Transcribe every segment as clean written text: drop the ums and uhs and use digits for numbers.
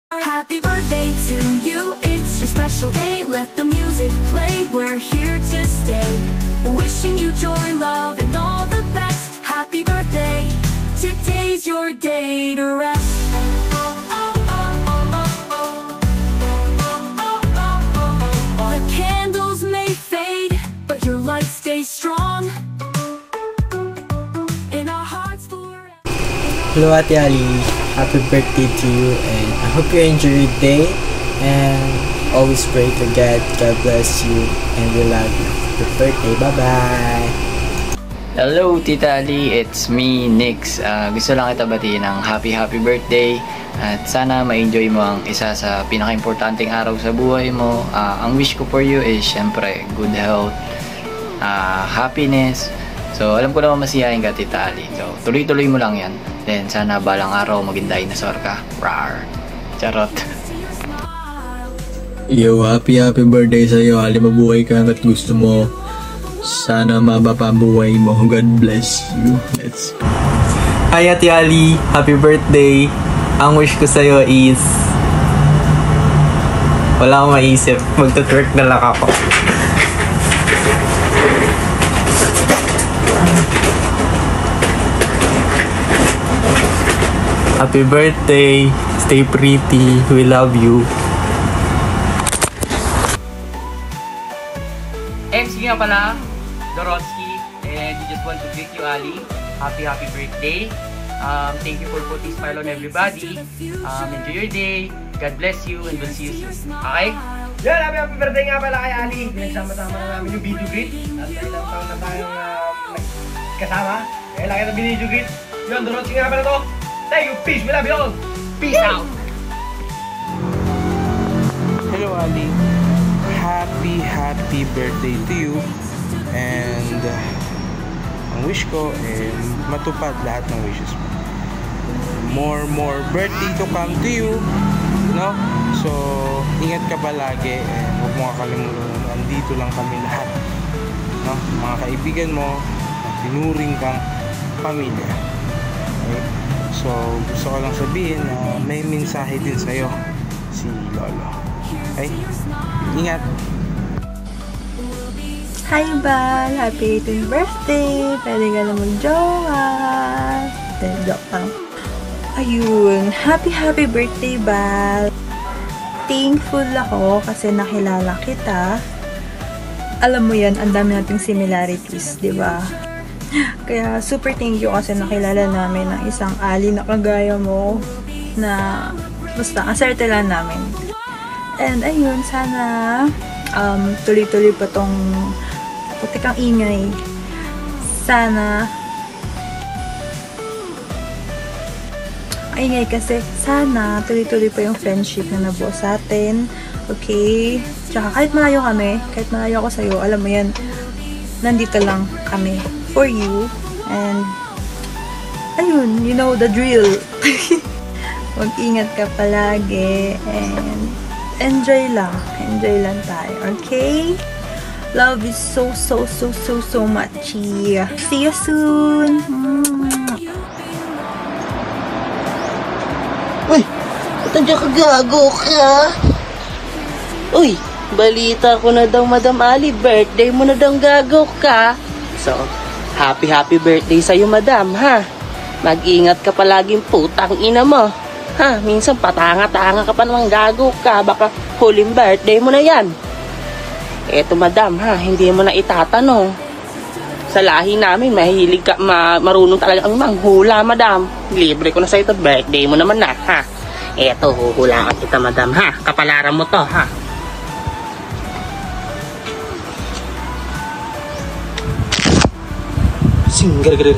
Happy birthday to you, it's your special day. Let the music play, we're here to stay. Wishing you joy, love, and all the best. Happy birthday, today's your day to rest. The candles may fade, but your light stays strong. In our hearts forever. Hello Ate Ali, happy birthday to you and I hope you enjoy your day and always pray to God bless you and we love you. Happy birthday, bye bye! Hello Tita Ali, it's me Nix. Gusto lang kita batiin ng happy birthday at sana ma-enjoy mo ang isa sa pinaka-importanting araw sa buhay mo. Ang wish ko for you is syempre good health, happiness. So alam ko naman masiyahin ka Tita Ali, so tuloy-tuloy mo lang yan. Then sana balang araw maging dinosaur ka. Rawr. Charot. Yo, happy birthday sa'yo, Ali. Mabuhay ka hanggat gusto mo. Sana maba pa buhay mo. God bless you. Let's go. Hi Ate Ali, happy birthday. Ang wish ko sa'yo is wala akong maisip, magtutwerk na lang ako. Happy birthday, stay pretty, we love you. MC nga pala, Doronsky, and we just want to greet you, Ali. Happy birthday. Thank you for putting smile on everybody. Enjoy your day. God bless you and we'll see you soon. Okay? Yan, happy birthday nga pala kay Ali. Pinagsama-sama na namin yung video greet. At ilang taon na tayong kasama. Kaya laki na video greet. Yun, Doronsky nga pala to. Thank you, peace, we love you all. Peace out. Hello Ali, happy birthday to you. And ang wish ko matupad lahat ng wishes mo. More birthday to come to you, no? So ingat ka palagi and huwag mo kakalimutan, andito lang kami lahat, no? Mga kaibigan mo, tinuring kang pamilya. Okay? So gusto ko lang sabihin na may mensahe din sa'yo si Lolo. Okay? Ingat! Hi Bal! Happy 18th birthday! Pwede ka na mag-jowa! Joke lang. Ayun! Happy birthday Bal! Thankful ako kasi nakilala kita. Alam mo yan, ang dami nating similarities, di ba? Kaya super thank you kasi nakilala namin ng isang Ali na kagaya mo na basta ang swerte lang namin. And ayun, sana tuloy-tuloy pa tong putikang ingay. Sana ingay kasi sana tuloy-tuloy pa yung friendship na nabuo sa atin. Okay? Tsaka kahit malayo kami, kahit malayo ako sa'yo, alam mo yan, nandito lang kami for you. And ayun, you know the drill. Mag-ingat ka palagi and enjoy lang tayo, okay? Love you so much. See you soon. Uy, ba't nandiyan ka, gago ka? Uy, balita ko na daw, Madam Ali, birthday mo na daw, gago ka. So, happy birthday sa'yo, Madam, ha? Mag-ingat ka palaging putang ina mo. Ha? Minsan patanga-tanga ka pa naman, gago ka. Baka huling birthday mo na yan. Eto, Madam, ha? Hindi mo na itatanong. Sa lahi namin, mahilig ka, marunong talaga kang manghula, Madam. Libre ko na sa'yo ito, birthday mo naman na, ha? Eto, huhulaan kita, Madam, ha? Kapalaran mo to, ha? Singgar-gar.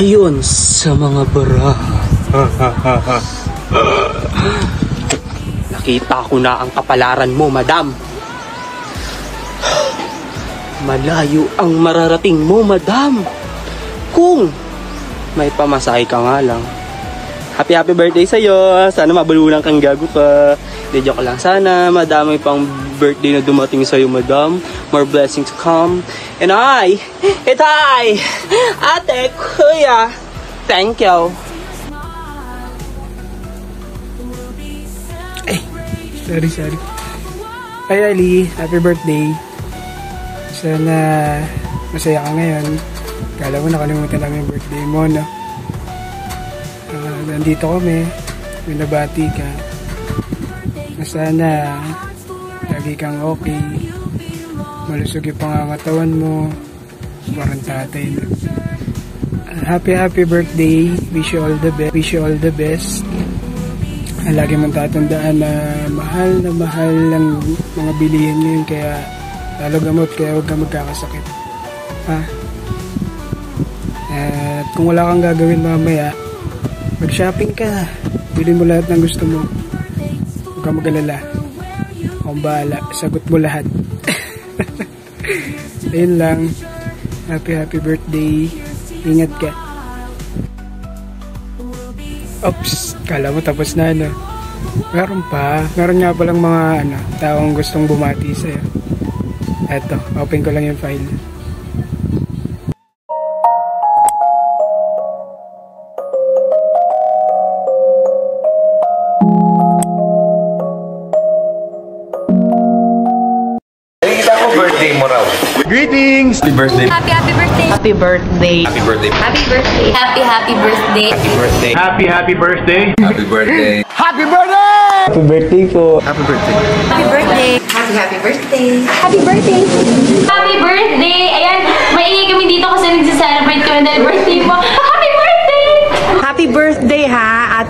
Ayon sa mga bara. Nakita ko na ang kapalaran mo, Madam. Malayo ang mararating mo, Madam. Kung may pamasahe ka nga lang. Happy birthday sa'yo. Sana mabalunan kang gago ka. De joke lang. Sana madami pang birthday na dumating sa'yo, madam. More blessings to come. And ate, kuya, thank you. Sorry. Hi Ali, happy birthday. Sana masaya ka ngayon. Kala mo nakalimutan namin yung birthday mo, no? Nandito kami, binabati ka. Sana lagi kang okay. Malusog yung pangangatawan mo. Parang tatay, no? Happy birthday. Wish you all the best. Lagi mong tatandaan na mahal lang mga bilihin ngayon, kaya lalo gamot, kaya huwag kang magkakasakit. Ha? At kung wala kang gagawin mamaya, mag-shopping ka. Bilhin mo lahat ng gusto mo. Huwag kang mag-alala. Akong bahala. Sagot mo lahat. Ayun lang. Happy birthday. Ingat ka. Oops, kala mo tapos na, no? Meron pa. Meron nga palang mga taong gustong bumati sa'yo. Eto, open ko lang yung file. Birthday mo raw. Greetings! Happy birthday. Happy birthday. Happy birthday. Happy birthday. Happy birthday. Happy birthday. Happy birthday. Happy birthday. Happy birthday. Happy birthday! Happy birthday po. Happy birthday. Happy birthday. Happy birthday. Happy birthday. Happy birthday. Ayan, maingay kami dito kasi nagsa-celebrate kami dahil birthday mo. Happy birthday! Happy birthday ha, at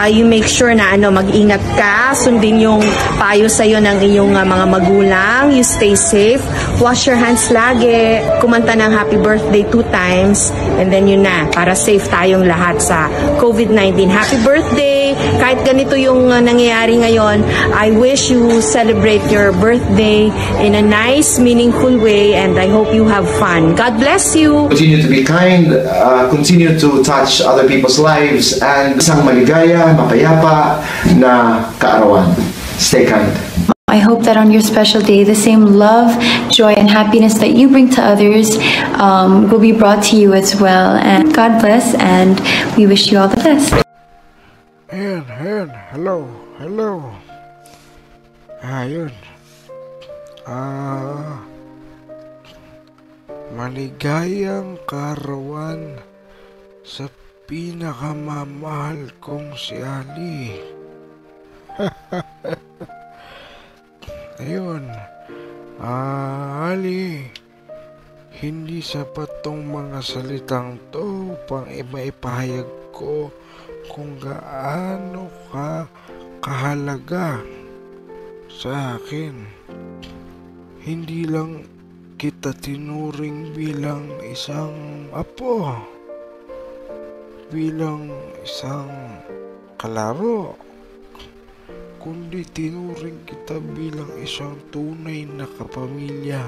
you make sure na mag-ingat ka, sundin yung payo sa'yo ng iyong mga magulang, you stay safe, wash your hands lagi, kumanta ng happy birthday 2 times, and then yun na, para safe tayong lahat sa COVID-19. Happy birthday! Kahit ganito yung nangyayari ngayon, I wish you celebrate your birthday in a nice, meaningful way, and I hope you have fun. God bless you! Continue to be kind, continue to touch other people's lives, and isang maligaya, mapayapa na kaarawan. Stay kind. I hope that on your special day, the same love, joy, and happiness that you bring to others will be brought to you as well. And God bless, and we wish you all the best. Ayan, hello. Ayun. Maligayang kaarawan sa pinakamamahal kong si Ali. Ayun. Ali, hindi sapat tong mga salitang to pang maipahayag ko kung gaano ka kahalaga sa akin. Hindi lang kita tinuring bilang isang apo, bilang isang kalaro, kundi tinuring kita bilang isang tunay na kapamilya.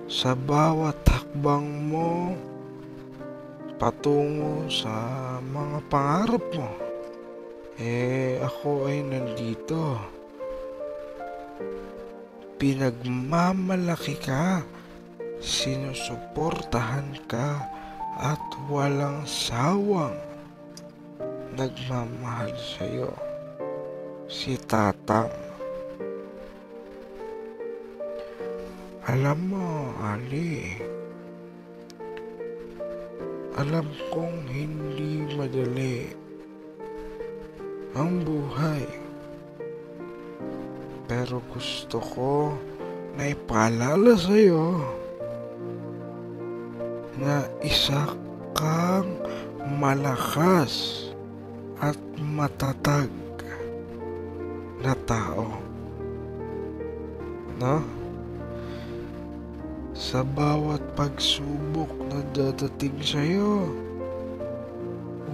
Sa bawat hakbang mo patungo sa mga pangarap mo, ako ay nandito. Pinagmamalaki ka, sinusuportahan ka, at walang sawang nagmamahal sa'yo. Si Tatang. Alam mo, Ali, alam kong hindi madali ang buhay, pero gusto ko na ipaalala sa'yo na isa kang malakas at matatag na tao, no? Sa bawat pagsubok na dadating sa'yo,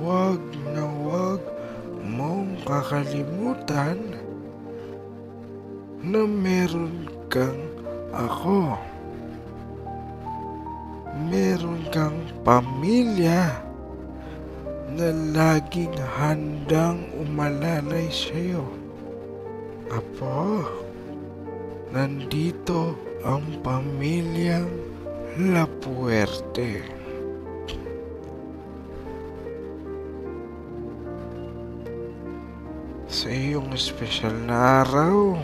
wag na wag mong kakalimutan na meron kang ako. Meron kang pamilya na laging handang umalalay sa'yo. Apo, nandito ang pamilyang Lapuerte. Sa iyong espesyal na araw,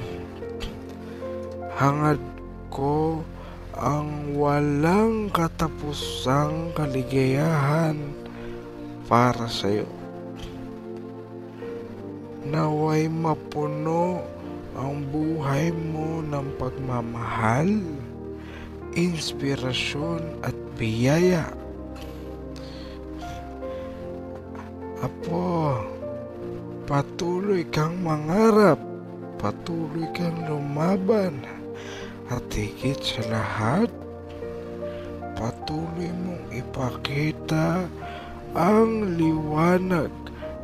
hangad ko ang walang katapusang kaligayahan para sa iyo. Naway mapuno ang buhay mo ng pagmamahal, inspirasyon at biyaya. Apo, patuloy kang mangarap, patuloy kang lumaban, at higit sa lahat, patuloy mong ipakita ang liwanag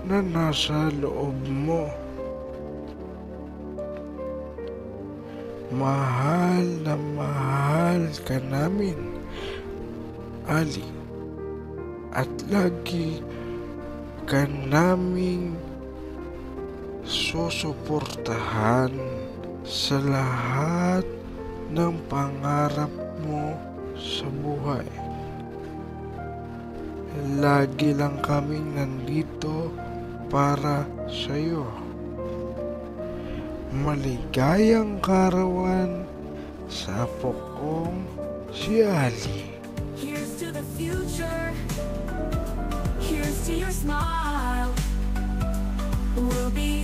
na nasa loob mo. Mahal na mahal ka namin, Ali, at lagi ka naming susuportahan sa lahat ng pangarap mo sa buhay. Lagi lang kaming nandito para sa iyo. Maligayang karawan sa apo kong si Ali. Here's to the future. Here's to your smile. We'll be